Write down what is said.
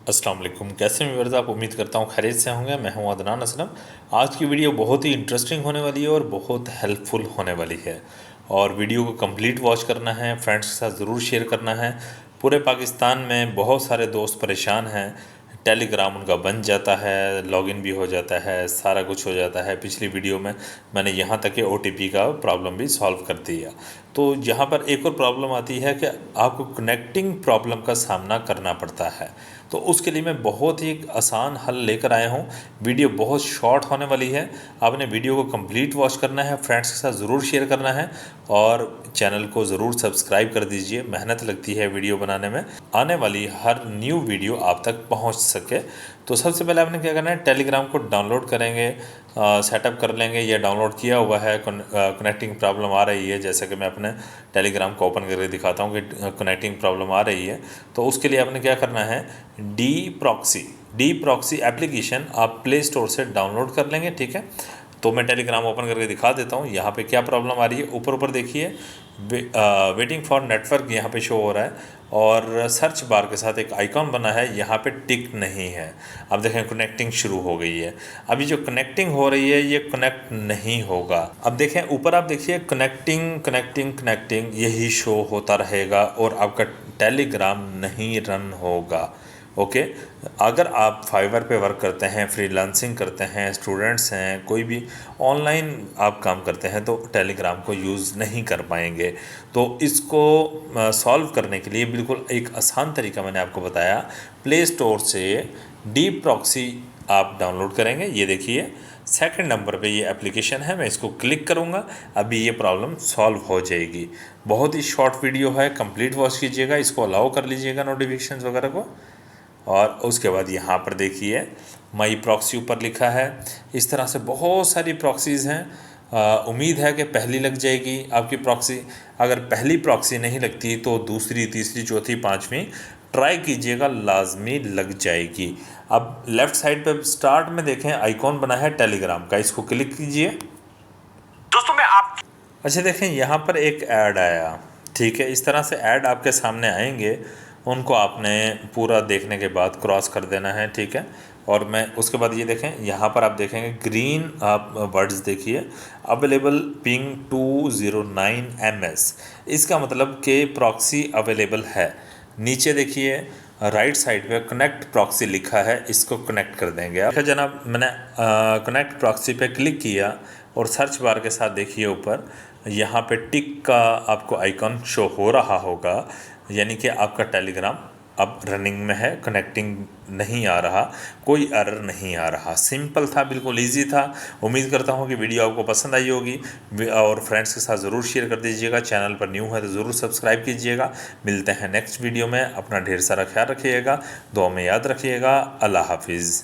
अस्सलाम वालेकुम। कैसे हैं व्यूअर्स? आप उम्मीद करता हूँ खैरियत से होंगे। मैं हूँ अदनान असलम। आज की वीडियो बहुत ही इंटरेस्टिंग होने वाली है और बहुत हेल्पफुल होने वाली है। और वीडियो को कंप्लीट वॉच करना है, फ्रेंड्स के साथ ज़रूर शेयर करना है। पूरे पाकिस्तान में बहुत सारे दोस्त परेशान हैं। टेलीग्राम उनका बन जाता है, लॉगिन भी हो जाता है, सारा कुछ हो जाता है। पिछली वीडियो में मैंने यहाँ तक कि OTP का प्रॉब्लम भी सॉल्व कर दिया। तो यहाँ पर एक और प्रॉब्लम आती है कि आपको कनेक्टिंग प्रॉब्लम का सामना करना पड़ता है। तो उसके लिए मैं बहुत ही एक आसान हल लेकर आया हूँ। वीडियो बहुत शॉर्ट होने वाली है। आपने वीडियो को कंप्लीट वॉच करना है, फ्रेंड्स के साथ ज़रूर शेयर करना है और चैनल को ज़रूर सब्सक्राइब कर दीजिए। मेहनत लगती है वीडियो बनाने में। आने वाली हर न्यू वीडियो आप तक पहुँच सके। तो सबसे पहले आपने क्या करना है, टेलीग्राम को डाउनलोड करेंगे, सेटअप कर लेंगे। ये डाउनलोड किया हुआ है। कनेक्टिंग प्रॉब्लम आ रही है, जैसे कि मैं अपने टेलीग्राम को ओपन करके दिखाता हूँ कि कनेक्टिंग प्रॉब्लम आ रही है। तो उसके लिए आपने क्या करना है, डी प्रॉक्सी एप्लीकेशन आप प्ले स्टोर से डाउनलोड कर लेंगे। ठीक है, तो मैं टेलीग्राम ओपन करके दिखा देता हूँ यहाँ पे क्या प्रॉब्लम आ रही है। ऊपर देखिए वेटिंग फॉर नेटवर्क यहाँ पे शो हो रहा है और सर्च बार के साथ एक आइकॉन बना है, यहाँ पे टिक नहीं है। अब देखें कनेक्टिंग शुरू हो गई है। अभी जो कनेक्टिंग हो रही है ये कनेक्ट नहीं होगा। अब देखें ऊपर, आप देखिए कनेक्टिंग कनेक्टिंग कनेक्टिंग यही शो होता रहेगा और आपका टेलीग्राम नहीं रन होगा। ओके, अगर आप फाइवर पे वर्क करते हैं, फ्रीलांसिंग करते हैं, स्टूडेंट्स हैं, कोई भी ऑनलाइन आप काम करते हैं तो टेलीग्राम को यूज़ नहीं कर पाएंगे। तो इसको सॉल्व करने के लिए बिल्कुल एक आसान तरीका मैंने आपको बताया। प्ले स्टोर से डी प्रॉक्सी आप डाउनलोड करेंगे। ये देखिए सेकंड नंबर पे ये एप्लीकेशन है, मैं इसको क्लिक करूँगा, अभी ये प्रॉब्लम सॉल्व हो जाएगी। बहुत ही शॉर्ट वीडियो है, कंप्लीट वॉच कीजिएगा, इसको अलाउ कर लीजिएगा नोटिफिकेशन वगैरह को। और उसके बाद यहाँ पर देखिए माई प्रॉक्सी ऊपर लिखा है। इस तरह से बहुत सारी प्रॉक्सीज़ हैं। उम्मीद है कि पहली लग जाएगी आपकी प्रॉक्सी। अगर पहली प्रॉक्सी नहीं लगती तो दूसरी, तीसरी, चौथी, पांचवी ट्राई कीजिएगा, लाजमी लग जाएगी। अब लेफ़्ट साइड पे स्टार्ट में देखें आइकॉन बना है टेलीग्राम का, इसको क्लिक कीजिए। दोस्तों मैं आप अच्छा देखें यहाँ पर एक ऐड आया। ठीक है, इस तरह से ऐड आपके सामने आएंगे, उनको आपने पूरा देखने के बाद क्रॉस कर देना है। ठीक है, और मैं उसके बाद ये देखें यहाँ पर आप देखेंगे ग्रीन आप वर्ड्स देखिए, अवेलेबल पिंग 209 MS। इसका मतलब कि प्रॉक्सी अवेलेबल है। नीचे देखिए राइट साइड पे कनेक्ट प्रॉक्सी लिखा है, इसको कनेक्ट कर देंगे। देखा जनाब, मैंने कनेक्ट प्रॉक्सी पे क्लिक किया और सर्च बार के साथ देखिए ऊपर यहाँ पे टिक का आपको आइकॉन शो हो रहा होगा, यानी कि आपका टेलीग्राम अब रनिंग में है, कनेक्टिंग नहीं आ रहा, कोई एरर नहीं आ रहा। सिंपल था, बिल्कुल इजी था। उम्मीद करता हूँ कि वीडियो आपको पसंद आई होगी और फ्रेंड्स के साथ ज़रूर शेयर कर दीजिएगा। चैनल पर न्यू है तो ज़रूर सब्सक्राइब कीजिएगा। मिलते हैं नेक्स्ट वीडियो में। अपना ढेर सारा ख्याल रखिएगा, दुआ में याद रखिएगा। अल्लाह हाफिज़।